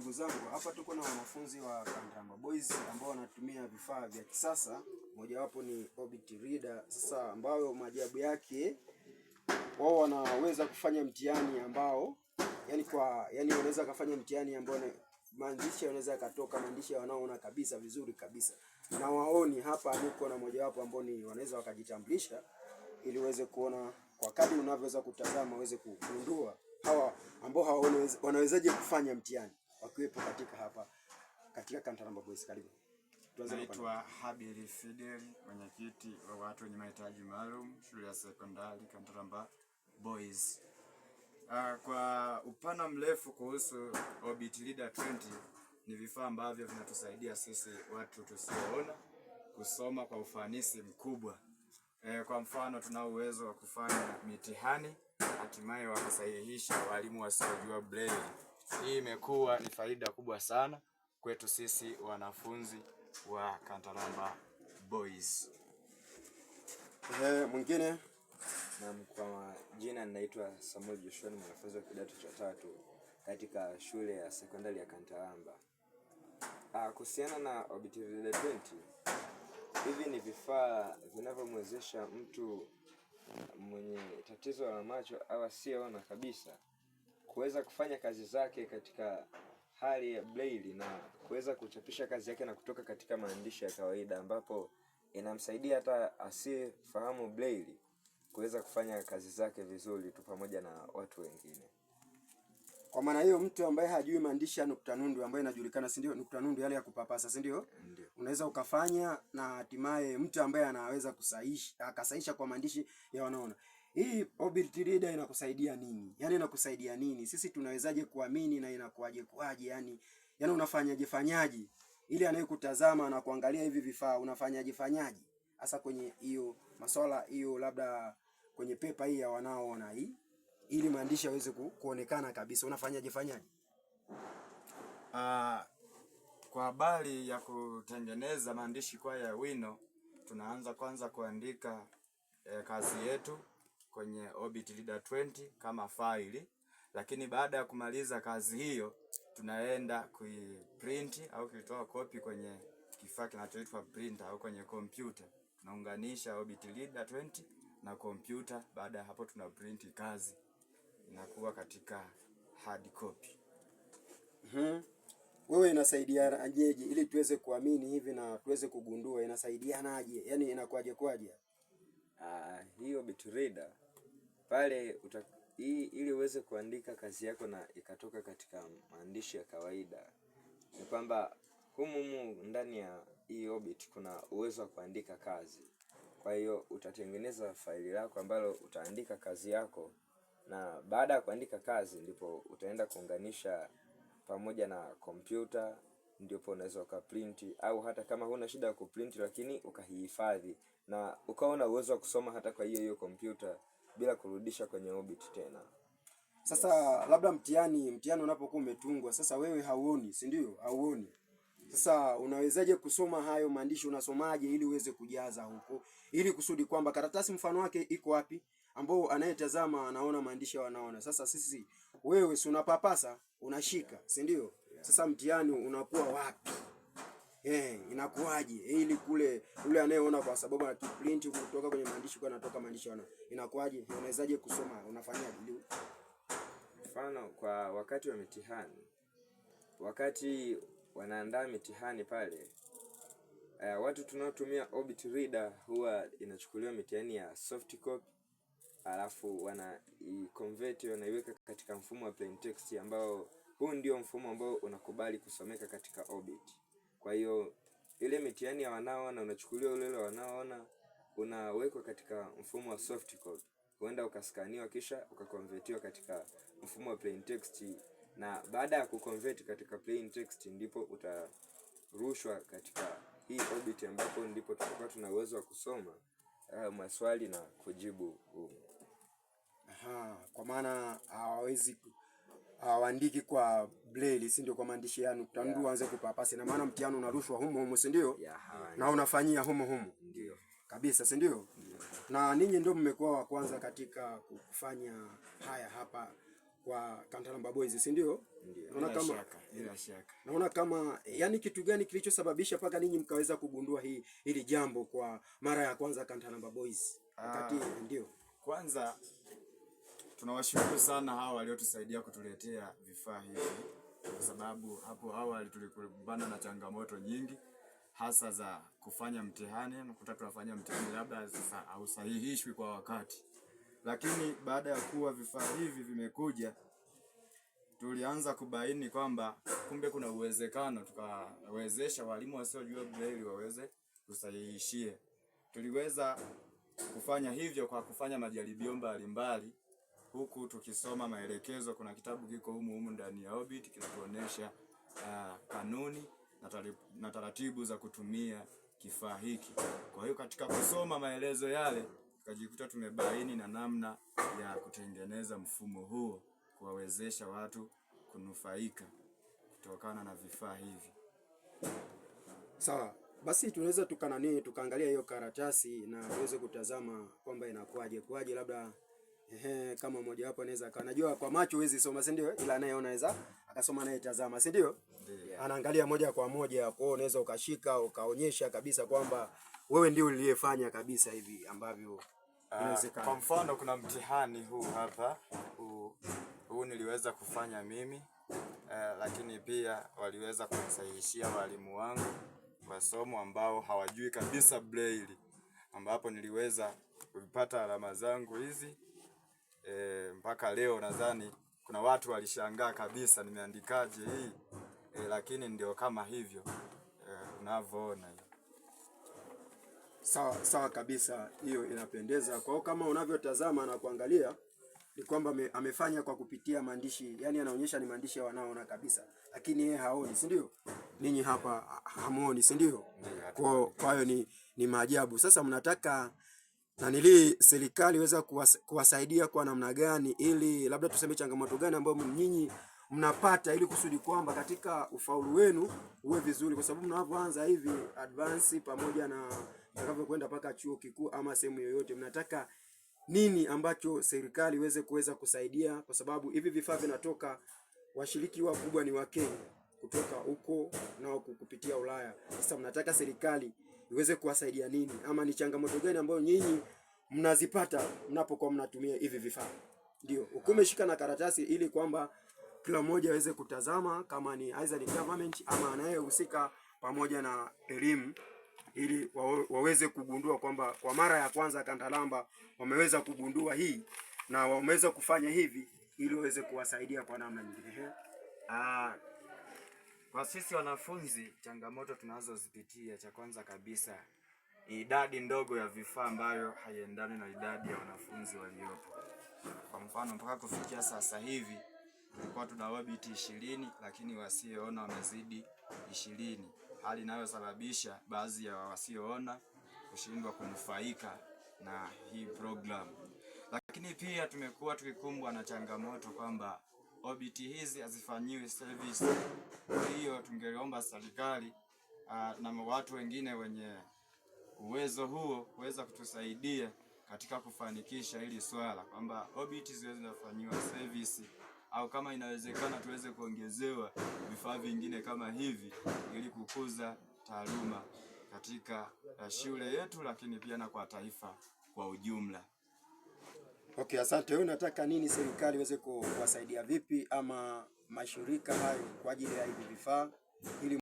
ndugu zangu, hapa tuko na wanafunzi wa Kantaramba Boys ambao wanatumia vifaa vya kisasa, mojawapo ni Orbit Reader. Sasa ambayo maajabu yake wao wanaweza kufanya mtihani ambao yani wanaweza kufanya mtihani ambao maandishi yanaweza katoka maandishi wanaoona kabisa vizuri kabisa. Na waoni hapa niko na mojawapo ambao ni wanaweza wakajitambulisha ili uweze kuona kwa kadri unavyoweza kutazama uweze kugundua hawa ambao hawaoni wanawezaje kufanya mtihani wakiwepo katika Kantaramba Boys. Karibu. Naitwa Habil Fidel, mwenyekiti wa watu wenye mahitaji maalum shule ya sekondari Kantaramba Boys. Kwa upana mrefu kuhusu Orbit Reader 20, ni vifaa ambavyo vinatusaidia sisi watu tusioona kusoma kwa ufanisi mkubwa. Kwa mfano, tunao uwezo wa kufanya mitihani hatimaye wakasahihisha walimu wasiojua braille. Hii imekuwa ni faida kubwa sana kwetu sisi wanafunzi wa Kantaramba Boys. Mwingine? Na kwa jina ninaitwa Samuel Joshua, mwanafunzi wa kidato cha 3 katika shule ya sekondari ya Kantaramba. Kuhusiana na Orbit Reader 20, hivi ni vifaa vinavyomwezesha mtu mwenye tatizo la macho au asiyeona kabisa kuweza kufanya kazi zake katika hali ya braille na kuweza kuchapisha kazi yake na kutoka katika maandishi ya kawaida, ambapo inamsaidia hata asiyefahamu braille kuweza kufanya kazi zake vizuri tu pamoja na watu wengine. Kwa maana hiyo mtu ambaye hajui maandishi ya nukta nundu ambayo inajulikana, si ndio, nukta nundu yale ya kupapasa, si ndio? Unaweza ukafanya na hatimaye mtu ambaye anaweza akasahisha kwa maandishi ya wanaona. Hii Orbit Reader inakusaidia nini? Yaani inakusaidia nini? Sisi tunawezaje kuamini na inakuaje yaani unafanyaje ili anayekutazama na kuangalia hivi vifaa unafanyaje hasa kwenye hiyo masuala hiyo, labda kwenye pepa hii ya wanaoona hii, ili maandishi yaweze kuonekana kabisa, unafanyaje? Kwa habari ya kutengeneza maandishi kwa ya wino, tunaanza kwanza kuandika kazi yetu kwenye Orbit Reader 20 kama faili, lakini baada ya kumaliza kazi hiyo tunaenda kuiprint au kuitoa copy kwenye kifaa kinachoitwa printer au kwenye kompyuta. Tunaunganisha Orbit Reader 20 na kompyuta. Baada ya hapo tuna print kazi, inakuwa katika hard copy. Wewe inasaidia ajeje ili tuweze kuamini hivi na tuweze kugundua inasaidianaje? Yaani inakuaje? Hii Orbit Reader pale ili uweze kuandika kazi yako na ikatoka katika maandishi ya kawaida, ni kwamba humu ndani ya hii Orbit kuna uwezo wa kuandika kazi. Kwa hiyo utatengeneza faili lako ambalo utaandika kazi yako, na baada ya kuandika kazi ndipo utaenda kuunganisha pamoja na kompyuta, ndipo unaweza ukaprint, au hata kama huna shida ya kuprint lakini ukahifadhi na ukaona uwezo wa kusoma hata kwa hiyo kompyuta bila kurudisha kwenye Orbit tena. Sasa labda mtihani unapokuwa umetungwa, sasa wewe hauoni, si ndio? Hauoni. Sasa unawezaje kusoma hayo maandishi? Unasomaje ili uweze kujaza huko, ili kusudi kwamba karatasi mfano wake iko wapi ambao anayetazama anaona maandishi wanaona. Sasa wewe si unapapasa, unashika, si ndio? Sasa mtihani unakuwa wapi? Inakuaje ili ule anayeona, kwa sababu anakiprint kutoka kwenye maandishi kwa anatoka maandishi wana, inakuaje? Unawezaje kusoma? Unafanyaje? Mfano, kwa wakati wa mitihani, wakati wanaandaa mitihani pale, watu tunaotumia Orbit Reader huwa inachukuliwa mitihani ya soft copy, alafu convert wanaiweka katika mfumo wa plain text, ambao huu ndio mfumo ambao unakubali kusomeka katika Orbit. Kwa hiyo ile mitihani ya wanaoona unachukuliwa ule wanaoona, unawekwa katika mfumo wa soft copy, huenda ukaskaniwa kisha ukakonvertiwa katika mfumo wa plain text, na baada ya kuconvert katika plain text ndipo utarushwa katika hii Orbit, ambapo ndipo tutakuwa tuna uwezo wa kusoma maswali na kujibu. Kwa maana hawaandiki kwa braille, si ndio? Kwa maandishi ya nukta nundu aanze kupapasa, na maana mtihani unarushwa humo, si ndio? Na unafanyia humo. Ndio. Kabisa, si ndio? Na ninyi ndio mmekuwa wa kwanza katika kufanya haya hapa kwa Kantaramba Boys, si ndio? Ndio. Unaona Bila shaka. Naona kama yani, kitu gani kilichosababisha mpaka ninyi mkaweza kugundua hili jambo kwa mara ya kwanza Kantaramba Boys? Wakati ndio kwanza tunawashukuru sana hao waliotusaidia kutuletea vifaa hivi, kwa sababu hapo awali tulikumbana na changamoto nyingi, hasa za kufanya mtihani. Nakuta tunafanya mtihani labda sasa hausahihishwi kwa wakati, lakini baada ya kuwa vifaa hivi vimekuja, tulianza kubaini kwamba kumbe kuna uwezekano tukawezesha walimu wasiojua braille waweze kusahihishia. Tuliweza kufanya hivyo kwa kufanya majaribio mbalimbali, huku tukisoma maelekezo. Kuna kitabu kiko humu ndani ya Obit kinatuonesha kanuni na taratibu za kutumia kifaa hiki. Kwa hiyo katika kusoma maelezo yale, tukajikuta tumebaini na namna ya kutengeneza mfumo huo kuwawezesha watu kunufaika kutokana na vifaa hivi. Sawa, basi tunaweza tukaangalia hiyo karatasi na tuweze kutazama kwamba inakuaje labda kama mmoja wapo anaweza najua kwa macho huwezi soma, si ndio? Ila naye unaweza akasoma naye tazama, si ndio? Anaangalia moja kwa moja, kwa hiyo unaweza ukashika ukaonyesha kabisa kwamba wewe ndio uliyefanya kabisa hivi ambavyo inawezekana. Kwa mfano kuna mtihani huu hapa, huu niliweza kufanya mimi, lakini pia waliweza kunisahihishia walimu wangu wa somo ambao hawajui kabisa braille, ambapo niliweza kupata alama zangu hizi. Mpaka leo nadhani kuna watu walishangaa kabisa nimeandikaje hii, lakini ndio kama hivyo unavyoona. Sawa kabisa, hiyo inapendeza. Kwa hiyo kama unavyotazama na kuangalia ni kwamba amefanya kwa kupitia maandishi, yani anaonyesha ni maandishi wanaoona kabisa, lakini yeye haoni, si ndio? Ninyi hapa hamuoni, si ndio? Kwa hiyo ni maajabu. Sasa mnataka serikali iweza kuwasaidia kwa namna gani, ili labda tuseme changamoto gani ambayo nyinyi mnapata, ili kusudi kwamba katika ufaulu wenu uwe vizuri, kwa sababu mnaanza hivi advance pamoja na mtakavyokwenda mpaka chuo kikuu ama sehemu yoyote, mnataka nini ambacho serikali iweze kuweza kusaidia, kwa sababu hivi vifaa vinatoka, washiriki wakubwa ni wa Kenya kutoka huko na kupitia Ulaya. Sasa mnataka serikali iweze kuwasaidia nini, ama ni changamoto gani ambayo nyinyi mnazipata mnapokuwa mnatumia hivi vifaa? Ndio ukumeshika na karatasi, ili kwamba kila mmoja aweze kutazama, kama ni either ni government ama anayehusika pamoja na elimu, ili waweze kugundua kwamba kwa mara ya kwanza Kantaramba wameweza kugundua hii na wameweza kufanya hivi, ili waweze kuwasaidia kwa namna nyingine. Kwa sisi wanafunzi, changamoto tunazozipitia, cha kwanza kabisa idadi ndogo ya vifaa ambayo haiendani na idadi ya wanafunzi waliopo. Kwa mfano mpaka kufikia sasa hivi tulikuwa tuna Obit 20, lakini wasioona wamezidi 20, hali inayosababisha baadhi ya wasioona kushindwa kunufaika na hii program. Lakini pia tumekuwa tukikumbwa na changamoto kwamba Obit hizi hazifanyiwi service. Kwa hiyo tungeomba serikali na watu wengine wenye uwezo huo kuweza kutusaidia katika kufanikisha hili swala, kwamba Obit ziweze kufanyiwa service, au kama inawezekana tuweze kuongezewa vifaa vingine kama hivi, ili kukuza taaluma katika shule yetu, lakini pia na kwa taifa kwa ujumla. Okay, asante. Wewe unataka nini serikali iweze kuwasaidia vipi ama mashirika hayo kwa ajili ya hivi vifaa, ili